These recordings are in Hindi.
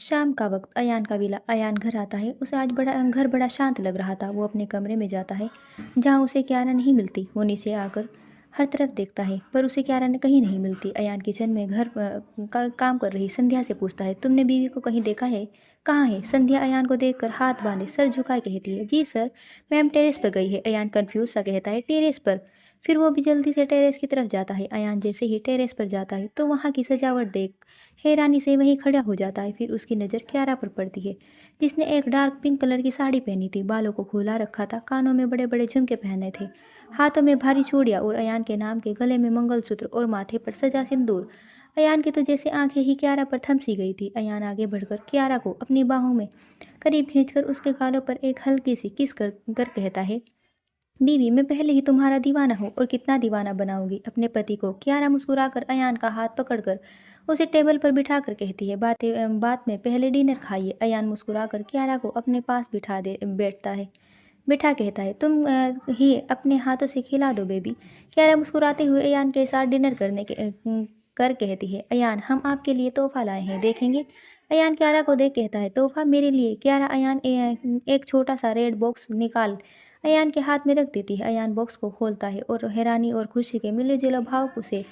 शाम का वक्त अयान का विला अयान घर आता है। उसे आज घर बड़ा शांत लग रहा था। वो अपने कमरे में जाता है जहाँ उसे क्यारा नहीं मिलती। वो नीचे आकर हर तरफ देखता है पर उसे क्यारा ने कहीं नहीं मिलती। अयान किचन में काम कर रही संध्या से पूछता है, तुमने बीवी को कहीं देखा है? कहाँ है? संध्या अयान को देखकर हाथ बांधे सर झुकाए कहती है, जी सर, मैम टेरेस पर गई है। अयान कंफ्यूज सा कहता है, टेरेस पर? फिर वो भी जल्दी से टेरेस की तरफ जाता है। अयान जैसे ही टेरेस पर जाता है तो वहाँ की सजावट देख हैरानी से वहीं खड़ा हो जाता है। फिर उसकी नज़र क्यारा पर पड़ती है, जिसने एक डार्क पिंक कलर की साड़ी पहनी थी, बालों को खुला रखा था, कानों में बड़े बड़े झुमके पहने थे, हाथों में भारी चूड़ियाँ और अयान के नाम के गले में मंगलसूत्र और माथे पर सजा सिंदूर। अयान की तो जैसे आंखें ही क्यारा पर थमसी गई थी। अयान आगे बढ़कर क्यारा को अपनी बाहों में करीब खींचकर उसके गालों पर एक हल्की सी किस कर कहता है, बीवी, मैं पहले ही तुम्हारा दीवाना हूँ और कितना दीवाना बनाऊंगी अपने पति को। क्यारा मुस्कुराकर अयान का हाथ पकड़कर उसे टेबल पर बिठाकर कहती है, बात में पहले डिनर खाइए। अयान मुस्कुराकर क्यारा को अपने पास बिठा कहता है, तुम ही अपने हाथों से खिला दो बेबी। क्यारा मुस्कुराते हुए अयान के साथ डिनर कर कहती है, अयान, हम आपके लिए तोहफा लाए हैं, देखेंगे? अयान क्यारा को देख कहता है, तोहफा मेरे लिए? क्यारा एक छोटा सा रेड बॉक्स निकाल अयान के हाथ में रख देती है। अयान बॉक्स को खोलता है और हैरानी और खुशी के मिले जुले भाव से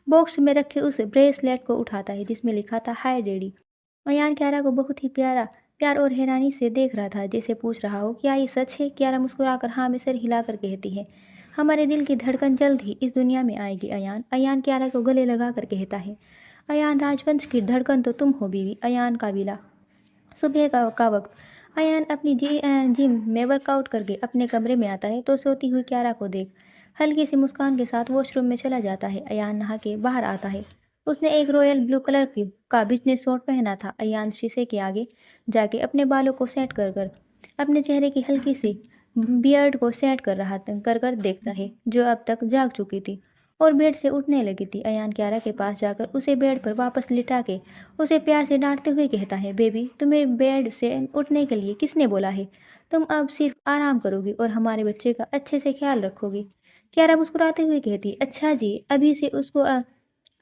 बॉक्स में रखे उस ब्रेसलेट को उठाता है जिसमें लिखा था, हाय डैडी। अयान क्यारा को बहुत ही प्यार और हैरानी से देख रहा था, जैसे पूछ रहा हो, क्या ये सच है? क्यारा मुस्कुराकर हाँ में सर हिलाकर कहती है, हमारे दिल की धड़कन जल्द ही इस दुनिया में आएगी अयान। अयान क्यारा को गले लगाकर कहता है, अयान, राजवंश की धड़कन तो तुम हो बीवी। अयान का विला सुबह का वक्त अयान अपनी जिम में वर्कआउट करके अपने कमरे में आता है तो सोती हुई क्यारा को देख हल्की सी मुस्कान के साथ वॉशरूम में चला जाता है। अयान नहा के बाहर आता है। उसने एक रॉयल ब्लू कलर की का बिजनेस सूट पहना था। अयान शीशे के आगे जाके अपने बालों को सेट कर कर अपने चेहरे की हल्की सी बियर्ड को सेट कर देखता है, जो अब तक जाग चुकी थी और बेड से उठने लगी थी। अयान क्यारा के पास जाकर उसे बेड पर वापस लिटा के उसे प्यार से डांटते हुए कहता है, बेबी, तुम्हें बेड से उठने के लिए किसने बोला है? तुम अब सिर्फ आराम करोगी और हमारे बच्चे का अच्छे से ख्याल रखोगी। क्यारा मुस्कुराते हुए कहती, अच्छा जी, अभी से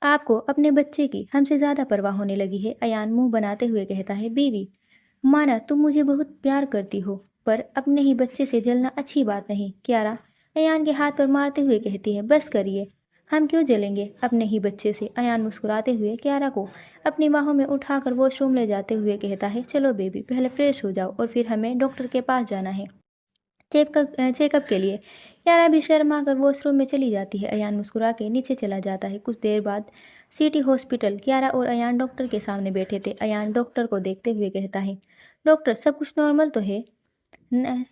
आपको अपने बच्चे की हमसे ज़्यादा परवाह होने लगी है। अयान मुंह बनाते हुए कहता है, बीवी, माना तुम मुझे बहुत प्यार करती हो, पर अपने ही बच्चे से जलना अच्छी बात नहीं। क्यारा अयान के हाथ पर मारते हुए कहती है, बस करिए, हम क्यों जलेंगे अपने ही बच्चे से? अयान मुस्कुराते हुए क्यारा को अपनी बाहों में उठाकर वॉशरूम ले जाते हुए कहता है, चलो बेबी, पहले फ्रेश हो जाओ और फिर हमें डॉक्टर के पास जाना है चेकअप के लिए। क्यारा भी शर्मा कर वॉशरूम में चली जाती है। अयान मुस्कुरा के नीचे चला जाता है। कुछ देर बाद सिटी हॉस्पिटल। क्यारा और अयान डॉक्टर के सामने बैठे थे। अयान डॉक्टर को देखते हुए कहता है, डॉक्टर, सब कुछ नॉर्मल तो है? न-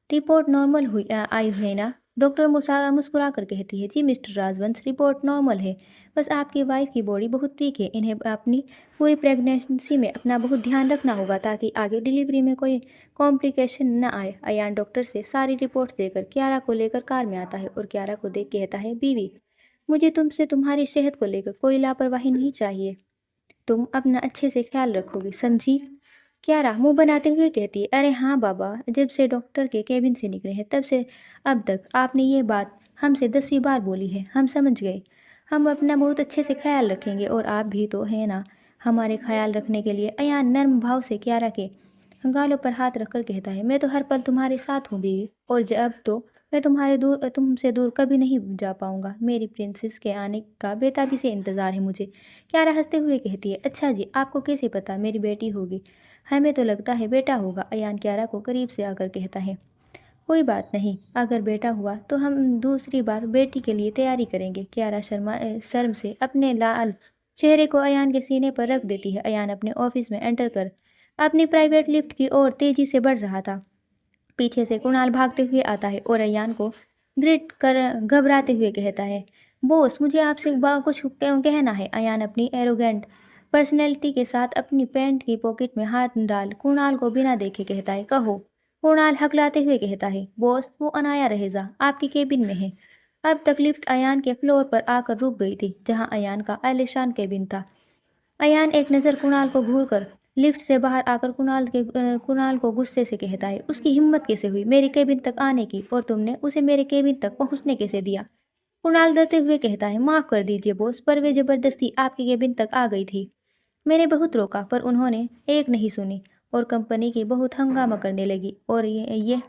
रिपोर्ट नॉर्मल आई है ना? डॉक्टर मुस्कुरा कर कहती है, जी मिस्टर राजवंश, रिपोर्ट नॉर्मल है, बस आपकी वाइफ की बॉडी बहुत वीक है। इन्हें अपनी पूरी प्रेगनेंसी में अपना बहुत ध्यान रखना होगा ताकि आगे डिलीवरी में कोई कॉम्प्लिकेशन न आए। अयान डॉक्टर से सारी रिपोर्ट्स देकर क्यारा को लेकर कार में आता है और क्यारा को देख कहता है, बीवी, मुझे तुमसे तुम्हारी सेहत को लेकर कोई लापरवाही नहीं चाहिए। तुम अपना अच्छे से ख्याल रखोगी, समझी? क्यारा मुंह बनाते हुए कहती है, अरे हाँ बाबा, जब से डॉक्टर के केबिन से निकले हैं तब से अब तक आपने ये बात हमसे 10वीं बार बोली है, हम समझ गए। हम अपना बहुत अच्छे से ख्याल रखेंगे और आप भी तो है ना हमारे ख्याल रखने के लिए। अयान नर्म भाव से क्यारा के गालों पर हाथ रखकर कहता है, मैं तो हर पल तुम्हारे साथ हूँ बीवी, और जब तो मैं तुमसे दूर कभी नहीं जा पाऊंगा। मेरी प्रिंसेस के आने का बेताबी से इंतज़ार है मुझे। क्यारा हंसते हुए कहती है, अच्छा जी, आपको कैसे पता मेरी बेटी होगी? हमें तो लगता है बेटा होगा। अयान क्यारा को करीब से आकर कहता है, कोई बात नहीं, अगर बेटा हुआ तो हम दूसरी बार बेटी के लिए तैयारी करेंगे। क्यारा शर्म से अपने लाल चेहरे को अयान के सीने पर रख देती है। अयान अपने ऑफिस में एंटर कर अपनी प्राइवेट लिफ्ट की ओर तेजी से बढ़ रहा था। पीछे से कुणाल भागते हुए आता है और अयान को ग्रिट कर घबराते हुए कहता है, बॉस, मुझे आपसे कुछ कहना है। अयान अपनी एरोगेंट पर्सनैलिटी के साथ अपनी पैंट की पॉकेट में हाथ डाल कुणाल को बिना देखे कहता है, कहो। कुणाल हकलाते हुए कहता है, बॉस, वो अनाया रहेजा आपकी केबिन में है। अब तक लिफ्ट अयान के फ्लोर पर आकर रुक गई थी, जहां अयान का आलीशान केबिन था। अयान एक नज़र कुणाल को घूरकर लिफ्ट से बाहर आकर कुणाल को गुस्से से कहता है, उसकी हिम्मत कैसे हुई मेरे केबिन तक आने की, और तुमने उसे मेरे केबिन तक पहुंचने कैसे दिया? कुणाल डरते हुए कहता है, माफ़ कर दीजिए बॉस, पर वे ज़बरदस्ती आपके केबिन तक आ गई थी। मैंने बहुत रोका पर उन्होंने एक नहीं सुनी और कंपनी की बहुत हंगामा करने लगी और ये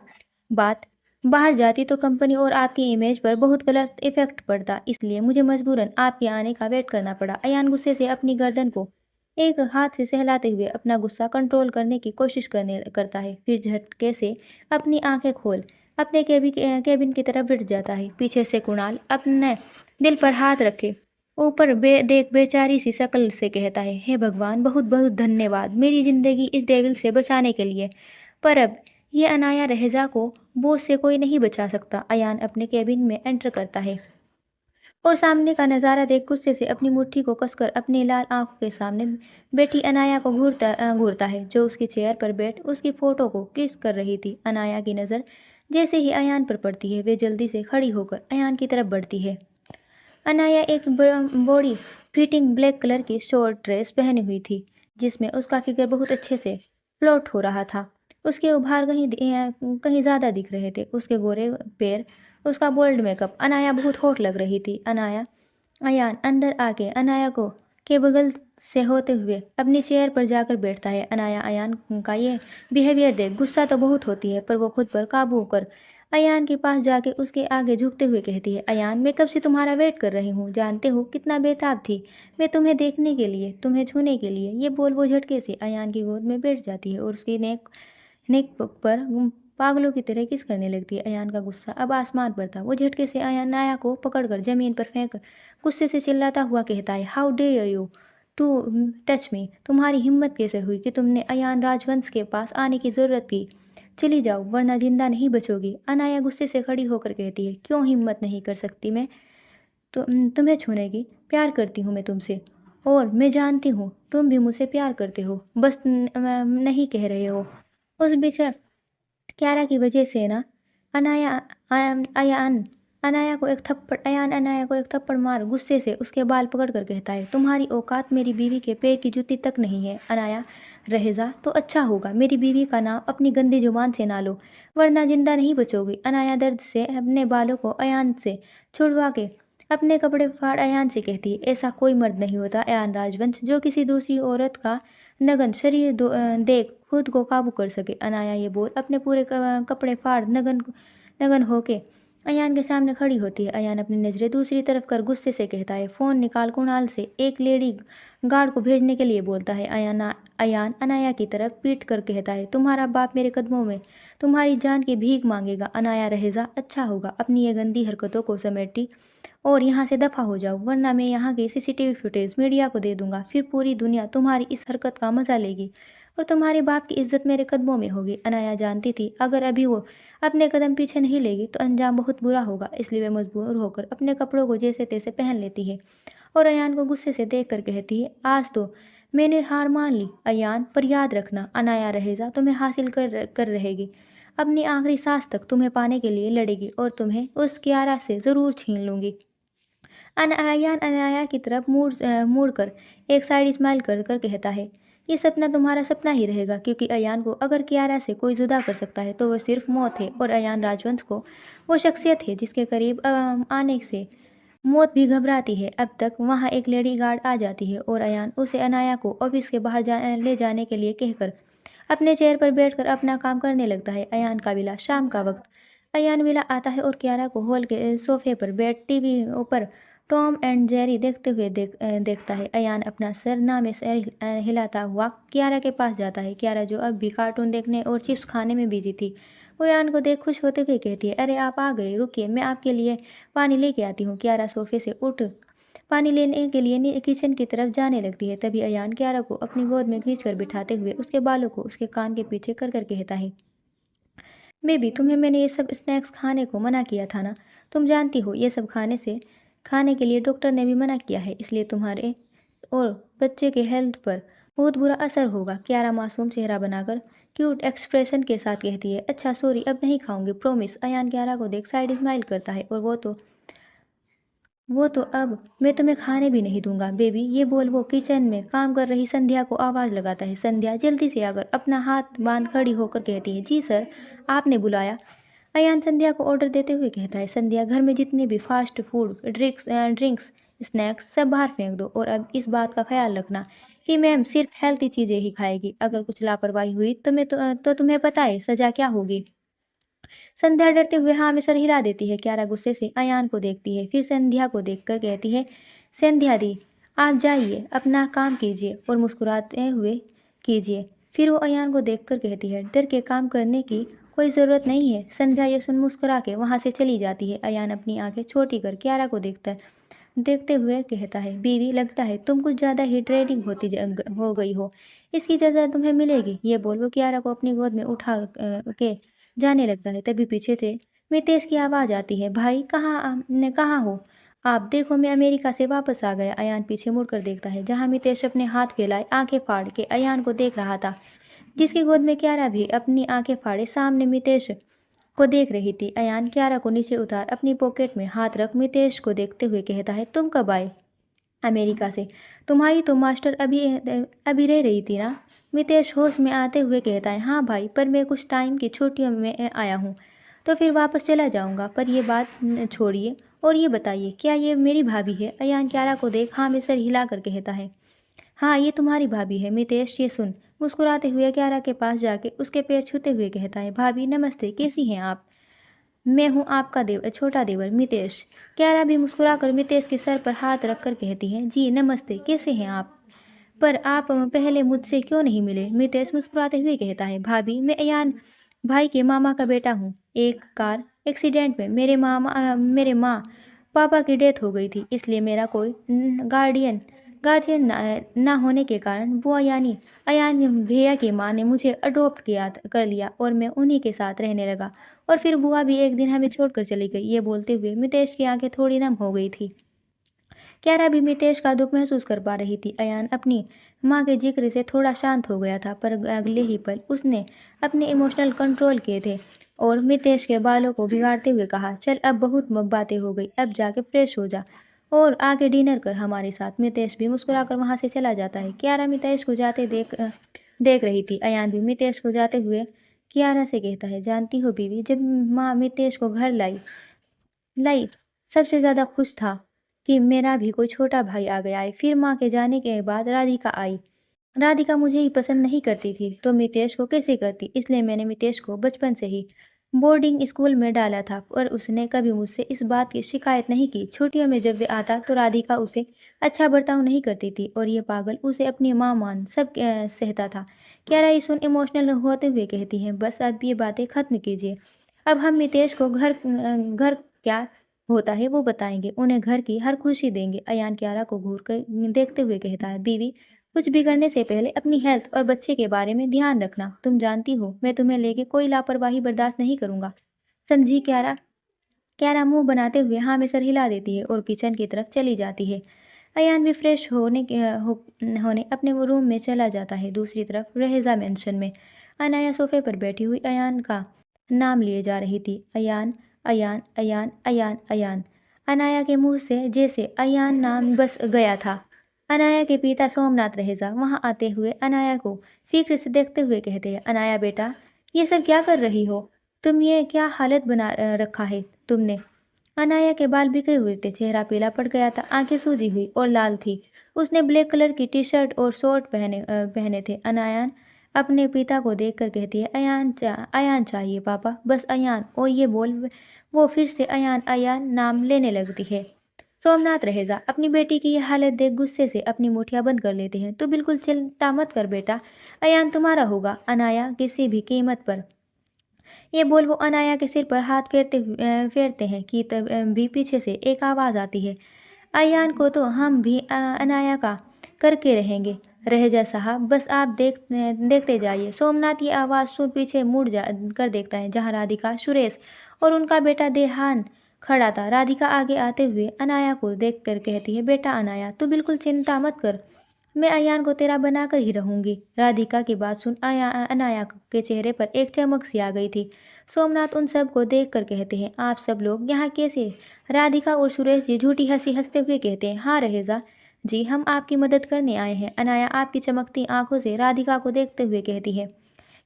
बात बाहर जाती तो कंपनी और आपकी इमेज पर बहुत गलत इफेक्ट पड़ता, इसलिए मुझे मजबूरन आपके आने का वेट करना पड़ा। अयान गुस्से से अपनी गर्दन को एक हाथ से सहलाते हुए अपना गुस्सा कंट्रोल करने की कोशिश करने करता है, फिर झटके से अपनी आंखें खोल अपने केबिन की तरफ बढ़ जाता है। पीछे से कुणाल अपने दिल पर हाथ रखे ऊपर देख बेचारी सी शक्ल से कहता है, हे भगवान, बहुत बहुत धन्यवाद मेरी जिंदगी इस डेविल से बचाने के लिए। पर अब ये अनाया रहेजा को बोझ से कोई नहीं बचा सकता। अयान अपने केबिन में एंटर करता है और सामने का नज़ारा देख गुस्से से अपनी मुट्ठी को कसकर अपनी लाल आंखों के सामने बैठी अनाया को घूरता है, जो उसकी चेयर पर बैठ उसकी फोटो को किस कर रही थी। अनाया की नज़र जैसे ही अयान पर पड़ती है, वे जल्दी से खड़ी होकर अयान की तरफ बढ़ती है। अनाया एक बॉडी फिटिंग ब्लैक कलर की शॉर्ट ड्रेस पहनी हुई थी, जिसमें उसका फिगर बहुत अच्छे से फ्लोट हो रहा था। उसके उभार कहीं ज़्यादा दिख रहे थे, उसके गोरे पैर, उसका बोल्ड मेकअप। अनाया बहुत हॉट लग रही थी। अयान अंदर आके अनाया को के बगल से होते हुए अपनी चेयर पर जाकर बैठता है। अनाया अयान का ये बिहेवियर देख गुस्सा तो बहुत होती है, पर वो खुद पर काबू कर अयान के पास जाके उसके आगे झुकते हुए कहती है, अयान, मैं कब से तुम्हारा वेट कर रही हूँ, जानते हो कितना बेताब थी मैं तुम्हें देखने के लिए, तुम्हें छूने के लिए। ये बोल वो झटके से अयान की गोद में बैठ जाती है और उसकी नेक नेक पर पागलों की तरह किस करने लगती है। अयान का गुस्सा अब आसमान पर था। वो झटके से अयान नाया को पकड़कर जमीन पर फेंक गुस्से से चिल्लाता हुआ कहता है, how dare you to touch me, तुम्हारी हिम्मत कैसे हुई कि तुमने अयान राजवंश के पास आने की ज़रूरत की। चली जाओ वरना जिंदा नहीं बचोगी। अनाया गुस्से से खड़ी होकर कहती है, क्यों हिम्मत नहीं कर सकती मैं तो तुम्हें छूने की, प्यार करती हूँ मैं तुमसे और मैं जानती हूँ तुम भी मुझसे प्यार करते हो, बस नहीं कह रहे हो। उस बेचारा क्यारा की वजह से ना अनाया अयान अनाया को एक थप्पड़ मार गुस्से से उसके बाल पकड़ कर कहता है, तुम्हारी औकात मेरी बीवी के पैर की जूती तक नहीं है। अनाया रहेजा तो अच्छा होगा मेरी बीवी का नाम अपनी गंदी जुबान से ना लो, वरना जिंदा नहीं बचोगी। अनाया दर्द से अपने बालों को अयान से छुड़वा के अपने कपड़े फाड़ अयान से कहती है, ऐसा कोई मर्द नहीं होता अयान राजवंश जो किसी दूसरी औरत का नग्न शरीर देख खुद को काबू कर सके। अनाया ये बोल अपने पूरे कपड़े फाड़ नगन नगन होके अयान के सामने खड़ी होती है। अयान अपनी नज़रें दूसरी तरफ कर गुस्से से कहता है, फ़ोन निकाल कुणाल से एक लेडी गार्ड को भेजने के लिए बोलता है। अयान अनाया की तरफ पीट कर कहता है, तुम्हारा बाप मेरे कदमों में तुम्हारी जान की भीख मांगेगा। अनाया रहेजा अच्छा होगा अपनी ये गंदी हरकतों को समेटी और यहाँ से दफ़ा हो जाओ, वरना मैं यहाँ की सीसीटीवी फुटेज मीडिया को दे दूंगा, फिर पूरी दुनिया तुम्हारी इस हरकत का मजा लेगी और तुम्हारे बाप की इज्जत मेरे कदमों में होगी। अनाया जानती थी अगर अभी वो अपने कदम पीछे नहीं लेगी तो अंजाम बहुत बुरा होगा, इसलिए वह मजबूर होकर अपने कपड़ों को जैसे तैसे पहन लेती है और अयान को गुस्से से देख कर कहती है, आज तो मैंने हार मान ली अयान, पर याद रखना अनाया रहेगा तुम्हें हासिल कर रहेगी, अपनी आखिरी सांस तक तुम्हें पाने के लिए लड़ेगी और तुम्हें उस कियारा से ज़रूर छीन लूँगी। अयान अनाया की तरफ मुड़ कर एक साइड स्माइल कर कर कहता है, ये सपना तुम्हारा सपना ही रहेगा, क्योंकि अयान को अगर कियारा से कोई जुदा कर सकता है तो वह सिर्फ मौत है और अयान राजवंश को वो शख्सियत है जिसके करीब आने से मौत भी घबराती है। अब तक वहाँ एक लेडी गार्ड आ जाती है और अयान उसे अनाया को ऑफिस के बाहर ले जाने के लिए कहकर अपने चेयर पर बैठकर अपना काम करने लगता है। अयान का विला शाम का वक्त अयान विला आता है और कियारा को हॉल के सोफे पर बैठ टीवी ऊपर टॉम एंड जेरी देखते हुए देखता है। अयान अपना सर नामे से हिलाता हुआ कियारा के पास जाता है। कियारा जो अब भी कार्टून देखने और चिप्स खाने में बिजी थी, वो अयान को देख खुश होते हुए कहती है, अरे आप आ गए, रुकिए मैं आपके लिए पानी लेके आती हूँ। कियारा सोफे से उठ पानी लेने के लिए किचन की तरफ जाने लगती है। तभी अयान कियारा को अपनी गोद में खींचकर बिठाते हुए उसके बालों को उसके कान के पीछे कर कर कहता है, बेबी, तुम्हें मैंने ये सब स्नैक्स खाने को मना किया था ना, तुम जानती हो ये सब खाने के लिए डॉक्टर ने भी मना किया है, इसलिए तुम्हारे और बच्चे के हेल्थ पर बहुत बुरा असर होगा। कियारा मासूम चेहरा बनाकर क्यूट एक्सप्रेशन के साथ कहती है, अच्छा सॉरी, अब नहीं खाऊंगी, प्रॉमिस। अयान कियारा को देख साइड स्माइल करता है और वो तो अब मैं तुम्हें खाने भी नहीं दूंगा बेबी। ये बोल वो किचन में काम कर रही संध्या को आवाज़ लगाता है। संध्या जल्दी से आकर अपना हाथ बांध खड़ी होकर कहती है, जी सर, आपने बुलाया। अयान संध्या को ऑर्डर देते हुए कहता है, संध्या, घर में जितने भी फास्ट फूड ड्रिंक्स स्नैक्स सब बाहर फेंक दो और अब इस बात का ख्याल रखना कि मैम सिर्फ हेल्थी चीज़ें ही खाएगी, अगर कुछ लापरवाही हुई तो तुम्हें पता है सज़ा क्या होगी। संध्या डरते हुए हाँ में सर हिला देती है। क्यारा गुस्से से अयान को देखती है, फिर संध्या को देखकर कहती है, संध्या दी, आप जाइए, अपना काम कीजिए और मुस्कुराते हुए कीजिए। फिर वो अयान को देखकर कहती है, डर के काम करने की कोई ज़रूरत नहीं है। संध्या ये सुन मुस्कुरा के वहाँ से चली जाती है। अयान अपनी आंखें छोटी कर क्यारा को देखते हुए कहता है, बीवी, लगता है तुम कुछ ज़्यादा ही ट्रेनिंग हो गई हो, इसकी सज़ा तुम्हें मिलेगी। ये बोल वो कियारा को अपनी गोद में उठा के जाने लगता है। तभी पीछे से मितेश की आवाज़ आती है, भाई कहाँ हो आप? देखो मैं अमेरिका से वापस आ गया। अयान पीछे मुड़कर देखता है, जहाँ मितेश अपने हाथ फैलाए आंखें फाड़ के अयान को देख रहा था, जिसकी गोद में क्यारा भी अपनी आंखें फाड़े सामने मितेश को देख रही थी। अयान क्यारा को नीचे उतार अपनी पॉकेट में हाथ रख मितेश को देखते हुए कहता है, तुम कब आए अमेरिका से? तुम्हारी तो मास्टर अभी रह रही थी ना? मितेश होश में आते हुए कहता है, हाँ भाई, पर मैं कुछ टाइम की छुट्टियों में आया हूँ, तो फिर वापस चला जाऊँगा। पर ये बात छोड़िए और ये बताइए, क्या ये मेरी भाभी है? अयान क्यारा को देख हाँ में सर हिला कर कहता है, हाँ ये तुम्हारी भाभी है। मितेश ये सुन मुस्कुराते हुए क्यारा के पास जाके उसके पैर छूते हुए कहता है, भाभी नमस्ते, कैसी हैं आप? मैं हूँ आपका छोटा देवर मितेश। क्यारा भी मुस्कुराकर मितेश के सर पर हाथ रखकर कहती है, जी नमस्ते, कैसे हैं आप? पर आप पहले मुझसे क्यों नहीं मिले? मितेश मुस्कुराते हुए कहता है, भाभी मैं अयान भाई के मामा का बेटा हूँ। एक कार एक्सीडेंट में मेरे माँ पापा की डेथ हो गई थी, इसलिए मेरा कोई गार्डियन गार्जियन ना होने के कारण बुआ यानी अयान भैया की माँ ने मुझे अडॉप्ट कर लिया और मैं उन्हीं के साथ रहने लगा। और फिर बुआ भी एक दिन हमें छोड़कर चली गई। ये बोलते हुए मितेश की आंखें थोड़ी नम हो गई थी। क्यारा भी मितेश का दुख महसूस कर पा रही थी। अयान अपनी माँ के जिक्र से थोड़ा शांत हो गया था, पर अगले ही पल उसने अपने इमोशनल कंट्रोल किए थे और मितेश के बालों को भिगाड़ते हुए कहा, चल अब बहुत बातें हो गई, अब जाके फ्रेश हो जा और आके डिनर कर हमारे साथ। मितेश भी मुस्कुराकर वहाँ से चला जाता है। क्यारा मितेश को जाते देख रही थी। अयान भी मितेश को जाते हुए क्यारा से कहता है, जानती हो बीवी, जब माँ मितेश को घर लाई लाई सबसे ज़्यादा खुश था कि मेरा भी कोई छोटा भाई आ गया है। फिर माँ के जाने के बाद राधिका आई। राधिका मुझे ही पसंद नहीं करती थी, तो मितेश को कैसे करती? इसलिए मैंने मितेश को बचपन से ही बोर्डिंग स्कूल में डाला था और उसने कभी मुझसे इस बात की शिकायत नहीं की। छुट्टियों में जब वे आता तो राधिका उसे अच्छा बर्ताव नहीं करती थी और ये पागल उसे अपनी माँ मान सब सहता था। क्यारा ये सुन इमोशनल होते हुए कहती है, बस अब ये बातें खत्म कीजिए। अब हम मितेश को घर क्या होता है वो बताएंगे, उन्हें घर की हर खुशी देंगे। अयान क्यारा को घूर कर देखते हुए कहता है, बीवी, कुछ भी करने से पहले अपनी हेल्थ और बच्चे के बारे में ध्यान रखना। तुम जानती हो मैं तुम्हें लेके कोई लापरवाही बर्दाश्त नहीं करूंगा, समझी क्यारा? क्यारा मुंह बनाते हुए हाँ में सर हिला देती है और किचन की तरफ चली जाती है। अयान भी फ्रेश होने अपने वो रूम में चला जाता है। दूसरी तरफ रहेजा मेंशन में अनाया सोफे पर बैठी हुई अयान का नाम लिए जा रही थी। अयान, अयान, अयान, अयान, अयान। अनाया के मुंह से जैसे अयान नाम बस गया था। अनाया के पिता सोमनाथ रहेजा वहां आते हुए अनाया को फिक्र से देखते हुए कहते हैं, अनाया बेटा, ये सब क्या कर रही हो? तुम ये क्या हालत बना रखा है तुमने? अनाया के बाल बिखरे हुए थे, चेहरा पीला पड़ गया था, आंखें सूजी हुई और लाल थी। उसने ब्लैक कलर की टी शर्ट और शॉर्ट पहने थे। अनायान अपने पिता को देखकर कहती है, अयान चाहिए पापा, बस अयान। और ये बोल वो फिर से अयान अयान नाम लेने लगती है। सोमनाथ रहेगा अपनी बेटी की यह हालत देख गुस्से से अपनी मुठियां बंद कर लेते हैं। तो बिल्कुल चिंता मत कर बेटा, अयान तुम्हारा होगा, अनाया, किसी भी कीमत पर। ये बोल वो अनाया के सिर पर हाथ फेरते हैं कि तब भी पीछे से एक आवाज़ आती है, अयान को तो हम भी अनाया का करके रहेंगे। रहेजा साहब, बस आप देखते जाइए। सोमनाथ ये आवाज़ सुन पीछे मुड़ जा कर देखता है, जहाँ राधिका, सुरेश और उनका बेटा देहान खड़ा था। राधिका आगे आते हुए अनाया को देख कर कहती है, बेटा अनाया, तू बिल्कुल चिंता मत कर, मैं अयान को तेरा बनाकर ही रहूंगी। राधिका की बात सुन अनाया के चेहरे पर एक चमक सी आ गई थी। सोमनाथ उन सब को देख कर कहते हैं, आप सब लोग यहाँ कैसे? राधिका और सुरेश जी झूठी हंसी हंसते हुए कहते हैं, हाँ रहेजा जी, हम आपकी मदद करने आए हैं। अनाया आपकी चमकती आंखों से राधिका को देखते हुए कहती है,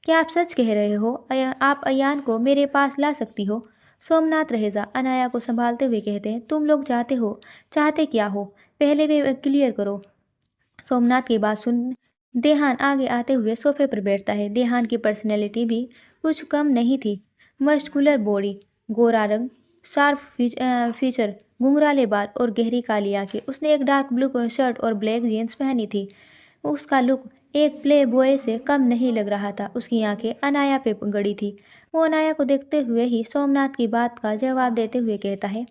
क्या आप सच कह रहे हो? आप अयान को मेरे पास ला सकती हो? सोमनाथ रहेजा अनाया को संभालते हुए कहते हैं, तुम लोग चाहते क्या हो? पहले वे क्लियर करो। सोमनाथ की बात सुन देहान आगे आते हुए सोफे पर बैठता है। देहान की पर्सनैलिटी भी कुछ कम नहीं थी। मस्कुलर बॉडी, गोरा रंग, शार्प फीचर, घुंघराले बाल और गहरी काली आंखें। उसने एक डार्क ब्लू शर्ट और ब्लैक जीन्स पहनी थी। उसका लुक एक प्ले बॉय से कम नहीं लग रहा था। उसकी आंखें अनाया पे गड़ी थी। वो अनाया को देखते हुए ही सोमनाथ की बात का जवाब देते हुए कहता है,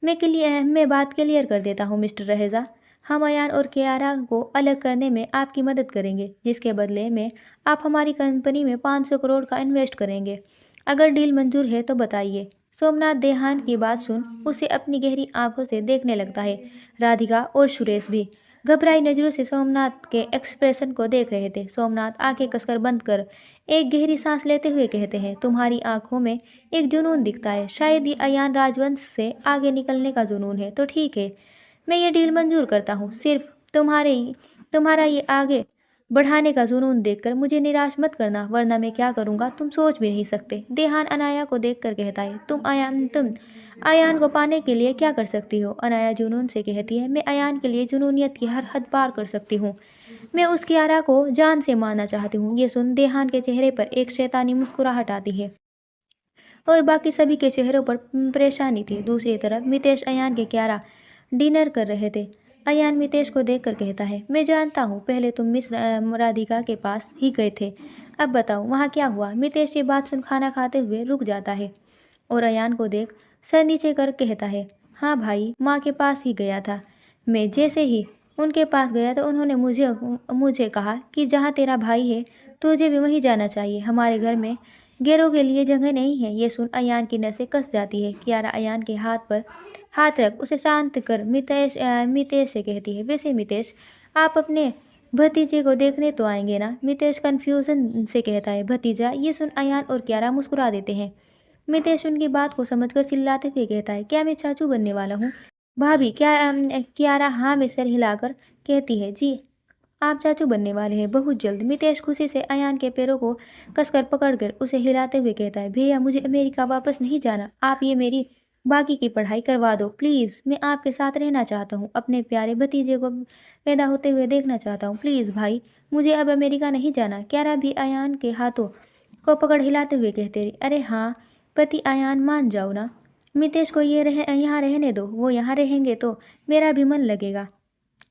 मैं बात क्लियर कर देता हूँ मिस्टर रहेजा। हम अयान और कियारा को अलग करने में आपकी मदद करेंगे, जिसके बदले में आप हमारी कंपनी में 500 करोड़ का इन्वेस्ट करेंगे। अगर डील मंजूर है तो बताइए। सोमनाथ देहान की बात सुन उसे अपनी गहरी आंखों से देखने लगता है। राधिका और सुरेश भी घबराई नजरों से सोमनाथ के एक्सप्रेशन को देख रहे थे। सोमनाथ आंखें कसकर बंद कर एक गहरी सांस लेते हुए कहते हैं, तुम्हारी आंखों में एक जुनून दिखता है। शायद ये अयान राजवंश से आगे निकलने का जुनून है। तो ठीक है, मैं ये डील मंजूर करता हूँ। सिर्फ तुम्हारा ये आगे बढ़ाने का जुनून देखकर मुझे निराश मत करना, वरना मैं क्या करूँगा तुम सोच भी नहीं सकते। देहान अनाया को देखकर कहता है, तुम अयान को पाने के लिए क्या कर सकती हो? अनाया जुनून से कहती है, मैं अयान के लिए जुनूनियत की हर हद पार कर सकती हूँ। मैं उस कियारा को जान से मारना चाहती हूँ। ये सुन देहान के चेहरे पर एक शैतानी मुस्कुराहट आती है और बाकी सभी के चेहरों पर परेशानी थी। दूसरी तरफ मितेश अयान के कियारा डिनर कर रहे थे। अयान मितेश को देखकर कहता है, मैं जानता हूँ पहले तुम मिस राधिका के पास ही गए थे। अब बताओ वहाँ क्या हुआ? मितेश ये बात सुन खाना खाते हुए रुक जाता है और अयान को देख सर नीचे कर कहता है, हाँ भाई, माँ के पास ही गया था। मैं जैसे ही उनके पास गया तो उन्होंने मुझे मुझे कहा कि जहाँ तेरा भाई है तुझे भी वहीं जाना चाहिए। हमारे घर में गैरों के लिए जगह नहीं है। ये सुन अयान की नसें कस जाती है। कियारा अयान के हाथ पर हाथ रख उसे शांत कर मितेश से कहती है, वैसे मितेश, आप अपने भतीजे को देखने तो आएंगे ना? मितेश कंफ्यूजन से कहता है, भतीजा? ये सुन अयान और कियारा मुस्कुरा देते हैं। मितेश उनकी बात को समझकर चिल्लाते हुए कहता है, क्या मैं चाचू बनने वाला हूँ? भाभी क्या? कियारा हाँ में सर हिलाकर कहती है, जी आप चाचू बनने वाले हैं बहुत जल्द। मितेश खुशी से अयान के पैरों को कसकर पकड़कर उसे हिलाते हुए कहता है, भैया मुझे अमेरिका वापस नहीं जाना। आप ये मेरी बाकी की पढ़ाई करवा दो प्लीज़। मैं आपके साथ रहना चाहता हूँ। अपने प्यारे भतीजे को पैदा होते हुए देखना चाहता हूँ। प्लीज़ भाई, मुझे अब अमेरिका नहीं जाना। क्यारा भी अयान के हाथों को पकड़ हिलाते हुए कहते रही, अरे हाँ पति अयान, मान जाओ ना। मितेश को यहाँ रहने दो। वो यहाँ रहेंगे तो मेरा भी मन लगेगा।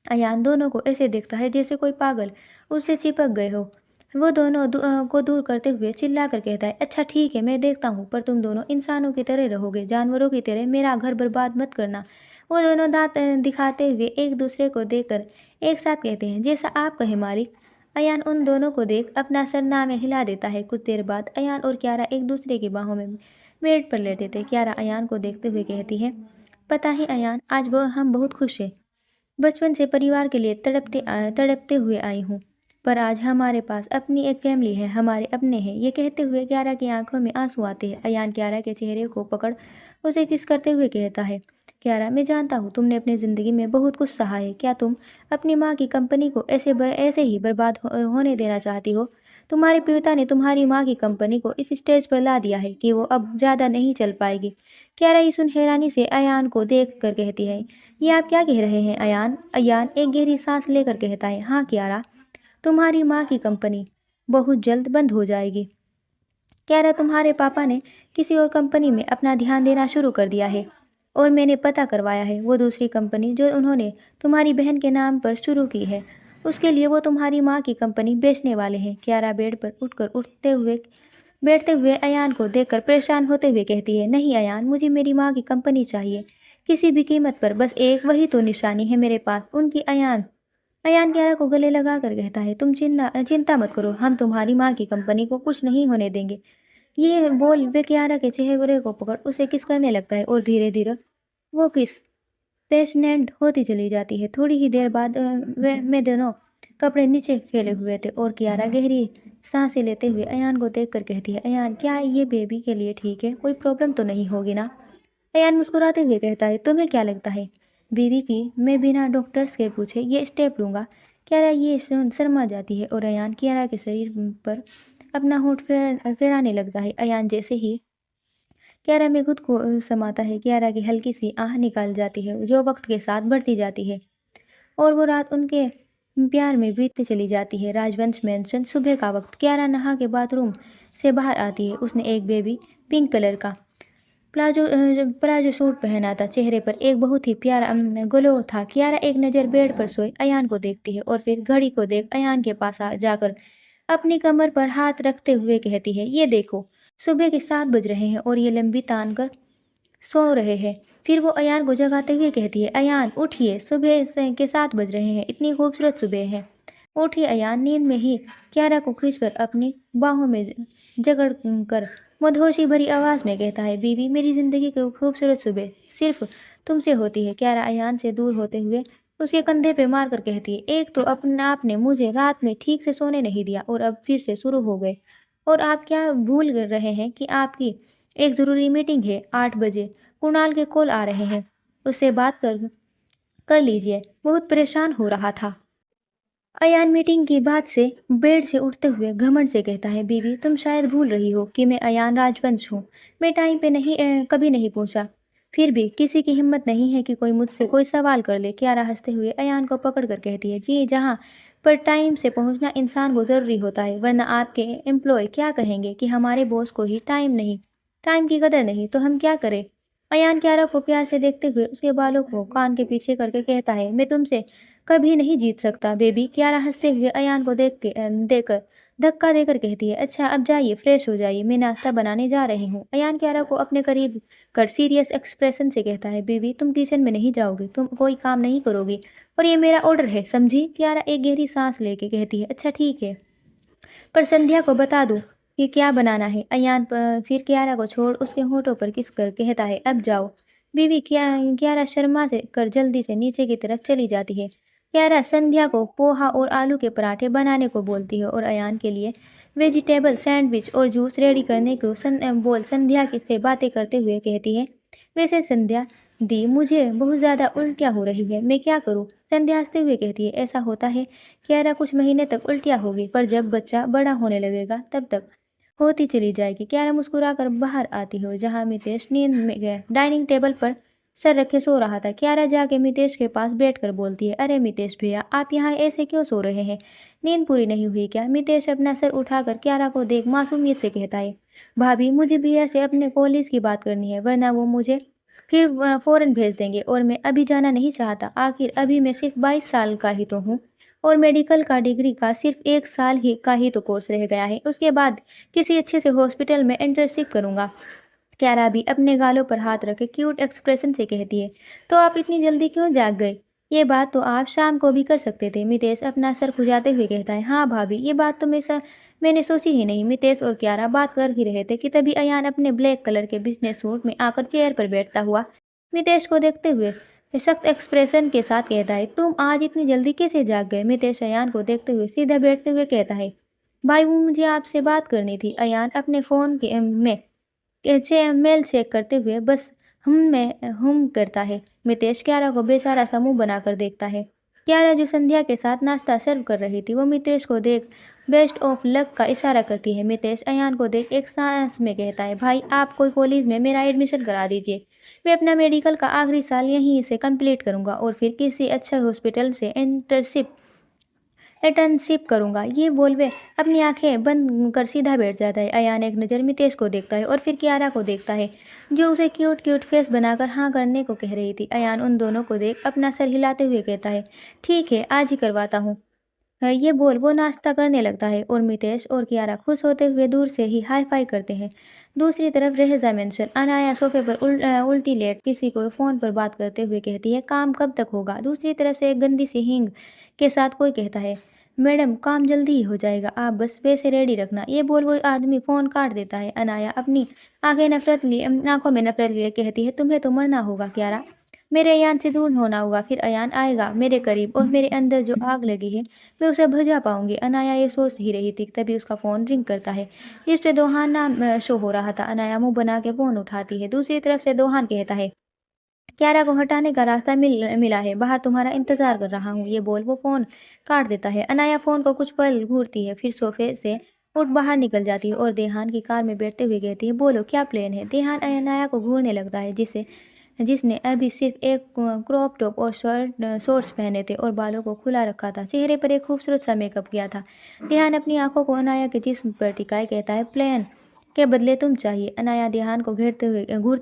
अयान दोनों को ऐसे देखता है जैसे कोई पागल उससे चिपक गए हो। वो दोनों को दूर करते हुए चिल्लाकर कहता है, अच्छा ठीक है मैं देखता हूँ, पर तुम दोनों इंसानों की तरह रहोगे, जानवरों की तरह मेरा घर बर्बाद मत करना। वो दोनों दांत दिखाते हुए एक दूसरे को देखकर एक साथ कहते हैं, जैसा आप कहे मालिक। अयान उन दोनों को देख अपना सरनामे में हिला देता है। कुछ देर बाद अयान और क्यारा एक दूसरे की बाहों में बेड पर लेटे थे। क्यारा अयान को देखते हुए कहती है, पता है अयान, आज हम बहुत खुश हैं। बचपन से परिवार के लिए तड़पते हुए आई हूँ, पर आज हमारे पास अपनी एक फैमिली है, हमारे अपने हैं। ये कहते हुए क्यारा की आंखों में आंसू आते हैं। अयान क्यारा के चेहरे को पकड़ उसे किस करते हुए कहता है, क्यारा मैं जानता हूँ तुमने अपनी ज़िंदगी में बहुत कुछ सहा है। क्या तुम अपनी माँ की कंपनी को ऐसे ही बर्बाद होने देना चाहती हो? तुम्हारे पिता ने तुम्हारी माँ की कंपनी को इस स्टेज पर ला दिया है कि वो अब ज़्यादा नहीं चल पाएगी। क्यारा ये सुन हैरानी से अयान को देख कर कहती है, ये आप क्या कह रहे हैं अयान? अयान एक गहरी सांस लेकर कहता है, हाँ क्यारा, तुम्हारी माँ की कंपनी बहुत जल्द बंद हो जाएगी। क्यारा, तुम्हारे पापा ने किसी और कंपनी में अपना ध्यान देना शुरू कर दिया है और मैंने पता करवाया है। वो दूसरी कंपनी जो उन्होंने तुम्हारी बहन के नाम पर शुरू की है, उसके लिए वो तुम्हारी माँ की कंपनी बेचने वाले हैं। क्यारा बेड पर बैठते हुए अयान को देखकर परेशान होते हुए कहती है, नहीं अयान, मुझे मेरी माँ की कंपनी चाहिए, किसी भी कीमत पर, बस एक वही तो निशानी है मेरे पास, उनकी। अयान अयान क्यारा को गले लगा कर कहता है, तुम चिंता मत करो, हम तुम्हारी माँ की कंपनी को कुछ नहीं होने देंगे। ये बोल वे क्यारा के चेहरे को पकड़ उसे किस करने लगता है और धीरे धीरे वो किस पैशनेंट होती चली जाती है। थोड़ी ही देर बाद वे दोनों कपड़े नीचे फैले हुए थे और कियारा गहरी सांसें लेते हुए अयान को देखकर कहती है, अयान क्या ये बेबी के लिए ठीक है? कोई प्रॉब्लम तो नहीं होगी ना? अयान मुस्कुराते हुए कहता है, तुम्हें क्या लगता है बेबी की मैं बिना डॉक्टर्स के पूछे ये स्टेप लूँगा? क्यारा ये सुन शर्मा जाती है और अयान कियारा के शरीर पर अपना होंठ फेराने लगता है। अयान जैसे ही क्यारा में खुद को समाता है, क्यारा की हल्की सी आह निकाल जाती है जो वक्त के साथ बढ़ती जाती है और वो रात उनके प्यार में बीतती चली जाती है। राजवंश मैंशन। सुबह का वक्त। कियारा नहा के बाथरूम से बाहर आती है। उसने एक बेबी पिंक कलर का प्लाजो सूट पहना था। चेहरे पर एक बहुत ही प्यारा ग्लो था। कियारा एक नज़र बेड पर सोए अयान को देखती है और फिर घड़ी को देख अयान के पास जाकर अपनी कमर पर हाथ रखते हुए कहती है, ये देखो, सुबह के 7 बज रहे हैं और ये लंबी तान कर सो रहे हैं। फिर वो अयान को जगाते हुए कहती है, अयान उठिए, के 7 बज रहे हैं, इतनी खूबसूरत सुबह है। उठिए अयान। नींद में ही कियारा को खींचकर अपनी बाहों में जकड़ कर मदहोशी भरी आवाज़ में कहता है, बीवी, मेरी ज़िंदगी की खूबसूरत सुबह सिर्फ तुमसे होती है। कियारा अयान से दूर होते हुए उसके कंधे पे मार कर कहती है, एक तो अपने आपने मुझे रात में ठीक से सोने नहीं दिया और अब फिर से शुरू हो गए। और आप क्या भूल रहे हैं कि आपकी एक ज़रूरी मीटिंग है 8 बजे। कुणाल के कॉल आ रहे हैं, उससे बात कर कर लीजिए। बहुत परेशान हो रहा था। अयान मीटिंग की बात से बेड से उठते हुए घमंड से कहता है, बीवी, तुम शायद भूल रही हो कि मैं अयान राजवंश हूँ। मैं टाइम पे कभी नहीं पूछा। फिर भी किसी की हिम्मत नहीं है कि कोई मुझसे कोई सवाल कर ले। कियारा हंसते हुए अयान को पकड़ कर कहती है, जी, जहाँ पर टाइम से पहुँचना इंसान को ज़रूरी होता है, वरना आपके एम्प्लॉय क्या कहेंगे कि हमारे बॉस को ही टाइम की कदर नहीं, तो हम क्या करें। अयान कियारा को प्यार से देखते हुए उसके बालों को कान के पीछे करके कहता है, मैं तुमसे कभी नहीं जीत सकता बेबी। कियारा हंसते हुए अयान को देकर धक्का देकर कहती है, अच्छा अब जाइए, फ्रेश हो जाइए, मैं नाश्ता बनाने जा रही हूँ। अयान कियारा को अपने करीब कर सीरियस एक्सप्रेशन से कहता है, बेबी, तुम किचन में नहीं जाओगे, तुम कोई काम नहीं करोगी, और ये मेरा ऑर्डर है, समझी। कियारा एक गहरी सांस लेके कहती है, अच्छा ठीक है, पर संध्या को बता दो कि क्या बनाना है। अयान फिर कियारा को छोड़ उसके होठों पर किस कर कहता है, अब जाओ बीवी। कियारा शर्मा से कर जल्दी से नीचे की तरफ चली जाती है। कियारा संध्या को पोहा और आलू के पराठे बनाने को बोलती है और अयान के लिए वेजिटेबल सैंडविच और जूस रेडी करने को संध्या की से बातें करते हुए कहती है, वैसे संध्या दी, मुझे बहुत ज़्यादा उल्टियाँ हो रही है, मैं क्या करूँ। संध्या हंसते हुए कहती है, ऐसा होता है कियारा, कुछ महीने तक उल्टियाँ होगी, पर जब बच्चा बड़ा होने लगेगा तब तक होती चली जाएगी। कियारा मुस्कुराकर बाहर आती हो जहाँ मितेश नींद में गए डाइनिंग टेबल पर सर रखे सो रहा था। कियारा जाके मितेश के पास बैठकर बोलती है, अरे मितेश भैया, आप यहाँ ऐसे क्यों सो रहे हैं, नींद पूरी नहीं हुई क्या। मितेश अपना सर उठाकर कियारा को देख मासूमियत से कहता है, भाभी, मुझे भैया से अपने कॉलेज की बात करनी है, वरना वो मुझे फिर फ़ौरन भेज देंगे और मैं अभी जाना नहीं चाहता। आखिर अभी मैं सिर्फ 22 साल का ही तो हूँ और मेडिकल का डिग्री का सिर्फ 1 साल ही का ही तो कोर्स रह गया है। उसके बाद किसी अच्छे से हॉस्पिटल में इंटर्नशिप करूँगा। क्यारा भी अपने गालों पर हाथ रखे क्यूट एक्सप्रेशन से कहती है, तो आप इतनी जल्दी क्यों जाग गए। ये बात तो आप शाम को भी कर सकते थे। मितेश अपना सर खुजाते हुए कहता है, हाँ भाभी, ये बात तो मैंने सोची ही नहीं। मितेश और क्यारा बात कर ही रहे थे कि तभी अयान अपने ब्लैक कलर के बिजनेस सूट में आकर चेयर पर बैठता हुआ मितेश को देखते हुए सख्त एक्सप्रेशन के साथ कहता है, तुम आज इतनी जल्दी कैसे जाग गए। मितेश अयान को देखते हुए सीधा बैठते हुए कहता है, भाई, वो मुझे आपसे बात करनी थी। अयान अपने फ़ोन में मेल चेक करते हुए बस हम करता है। मितेश क्यारा को बेचारा सा मुंह बनाकर देखता है। क्यारा जो संध्या के साथ नाश्ता सर्व कर रही थी, वो मितेश को देख बेस्ट ऑफ लक का इशारा करती है। मितेश अयान को देख एक सांस में कहता है, भाई, आप कोई कॉलेज में मेरा एडमिशन करा दीजिए। मैं अपना मेडिकल का आखिरी साल यहीं से कंप्लीट करूंगा और फिर किसी अच्छे हॉस्पिटल से इंटर्नशिप करूंगा। ये बोल वे अपनी आंखें बंद कर सीधा बैठ जाता है। अयान एक नज़र मितेश को देखता है और फिर कियारा को देखता है, जो उसे क्यूट क्यूट फेस बनाकर हाँ करने को कह रही थी। अयान उन दोनों को देख अपना सर हिलाते हुए कहता है, ठीक है, आज ही करवाता हूँ। ये बोल वो नाश्ता करने लगता है और मितेश और कियारा खुश होते हुए दूर से ही हाई फाई करते हैं। दूसरी तरफ रेहजा मेंशन अनाया सोफे पर उल्टी लेट किसी को फ़ोन पर बात करते हुए कहती है, काम कब तक होगा। दूसरी तरफ से एक गंदी सी हींग के साथ कोई कहता है, मैडम, काम जल्दी ही हो जाएगा, आप बस पैसे रेडी रखना। ये बोल वो आदमी फ़ोन काट देता है। अनाया अपनी आंखों में नफरत लिए कहती है, तुम्हें तो मरना होगा कियारा, मेरे अयान से दूर होना होगा, फिर अयान आएगा मेरे करीब और मेरे अंदर जो आग लगी है मैं उसे बुझा पाऊंगी। अनाया ये सोच ही रही थी, तभी उसका फ़ोन रिंग करता है जिस पे दोहान नाम शो हो रहा था। अनाया मुंह बना के फ़ोन उठाती है। दूसरी तरफ से दोहान कहता है, क्यारा को हटाने का रास्ता मिला है, बाहर तुम्हारा इंतजार कर रहा हूँ। ये बोल वो फ़ोन काट देता है। अनाया फ़ोन को कुछ पल घूरती है, फिर सोफे से उठ बाहर निकल जाती है और देहान की कार में बैठते हुए कहती है, बोलो क्या प्लान है। देहान अनाया को घूरने लगता है, जिसे जिसने अभी सिर्फ एक क्रॉप टॉप और शॉर्ट्स पहने थे और बालों को खुला रखा था। चेहरे पर एक खूबसूरत सा मेकअप किया था। ध्यान अपनी आंखों को अनाया के जिस्म पर टिकाए कहता है, प्लान के बदले तुम चाहिए। अनाया ध्यान को घूरते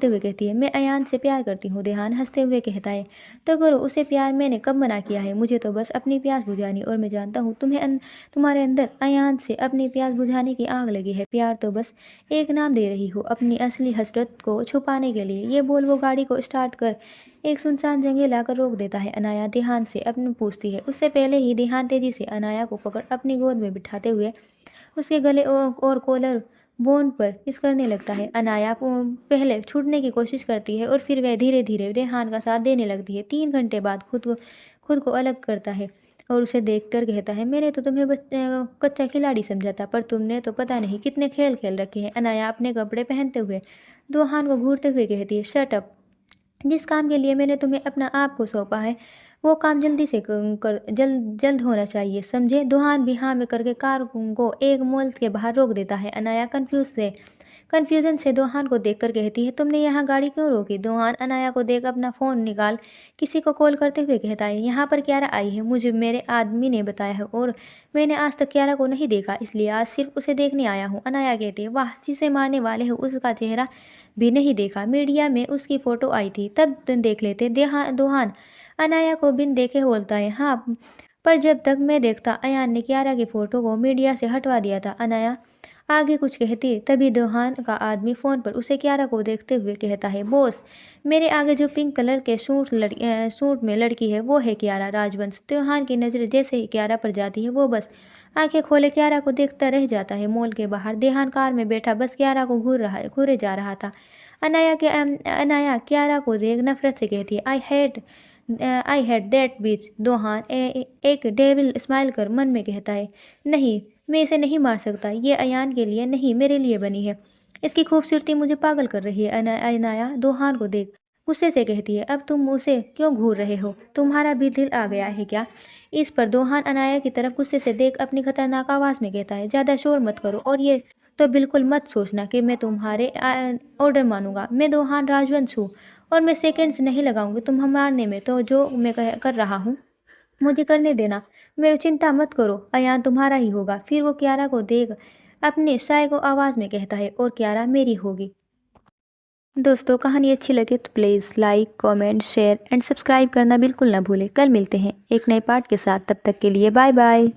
हुए कहती है, मैं अयान से प्यार करती हूँ। ध्यान हंसते हुए कहता है, तो करो उसे प्यार, मैंने कब मना किया है। मुझे तो बस अपनी प्यास बुझानी, और मैं जानता हूँ तुम्हारे अंदर अयान से अपनी प्यास बुझाने की आग लगी है। प्यार तो बस एक नाम दे रही हो अपनी असली हसरत को छुपाने के लिए। ये बोल वो गाड़ी को स्टार्ट कर एक सुनसान जगह लाकर रोक देता है। अनाया ध्यान से अपने पूछती है। उससे पहले ही ध्यान तेजी से अनाया को पकड़ अपनी गोद में बिठाते हुए उसके गले और कॉलर बोन पर किस करने लगता है। अनाया पहले छूटने की कोशिश करती है और फिर वह धीरे धीरे देहान का साथ देने लगती है। 3 घंटे बाद खुद को अलग करता है और उसे देखकर कहता है, मैंने तो तुम्हें बस कच्चा खिलाड़ी समझा था, पर तुमने तो पता नहीं कितने खेल खेल रखे हैं। अनाया अपने कपड़े पहनते हुए दोहान को घूरते हुए कहती है, शट अप। जिस काम के लिए मैंने तुम्हें अपना आप को सौंपा है वो काम जल्दी से जल्द जल्द होना चाहिए, समझे। दुहान भी हाँ में करके कार को एक मॉल के बाहर रोक देता है। अनाया कन्फ्यूजन से दोहान को देखकर कहती है, तुमने यहाँ गाड़ी क्यों रोकी। दोहान अनाया को देख अपना फ़ोन निकाल किसी को कॉल करते हुए कहता है, यहाँ पर क्यारा आई है, मुझे मेरे आदमी ने बताया है और मैंने आज तक क्यारा को नहीं देखा, इसलिए आज सिर्फ उसे देखने आया हूँ। अनाया कहती है, वाह, जिसे मारने वाले हो उसका चेहरा भी नहीं देखा, मीडिया में उसकी फ़ोटो आई थी, तब देख लेते। दोहान अनाया को बिन देखे बोलता है, हाँ, पर जब तक मैं देखता अयान ने कियारा की फ़ोटो को मीडिया से हटवा दिया था। अनाया आगे कुछ कहती तभी दोहान का आदमी फ़ोन पर उसे कियारा को देखते हुए कहता है, बॉस, मेरे आगे जो पिंक कलर के सूट में लड़की है वो है कियारा राजवंश। दोहान की नज़र जैसे ही कियारा पर जाती है वो बस आंखें खोले कियारा को देखता रह जाता है। मॉल के बाहर देहान कार में बैठा बस कियारा को घूरे जा रहा था। अनाया कियारा को देख नफरत से कहती है, आई हेट दैट बीच। दोहान एक डेविल स्माइल कर मन में कहता है, नहीं, मैं इसे नहीं मार सकता, ये अयान के लिए नहीं मेरे लिए बनी है, इसकी खूबसूरती मुझे पागल कर रही है। अनाया दोहान को देख गुस्से से कहती है, अब तुम उसे क्यों घूर रहे हो, तुम्हारा भी दिल आ गया है क्या। इस पर दोहान अनाया की तरफ गुस्से से देख अपनी खतरनाक आवाज़ में कहता है, ज़्यादा शोर मत करो और ये तो बिल्कुल मत सोचना कि मैं तुम्हारे ऑर्डर मानूंगा। मैं दोहान राजवंश हूँ और मैं सेकंड्स नहीं लगाऊंगी तुम्हें मारने में, तो जो मैं कर रहा हूँ मुझे करने देना। मैं चिंता मत करो, अयान तुम्हारा ही होगा। फिर वो कियारा को देख अपने शाय को आवाज़ में कहता है, और कियारा मेरी होगी। दोस्तों, कहानी अच्छी लगे तो please like, comment, share and subscribe करना बिल्कुल ना भूलें। कल मिलते हैं एक नए पार्ट के साथ, तब तक के लिए बाय बाय।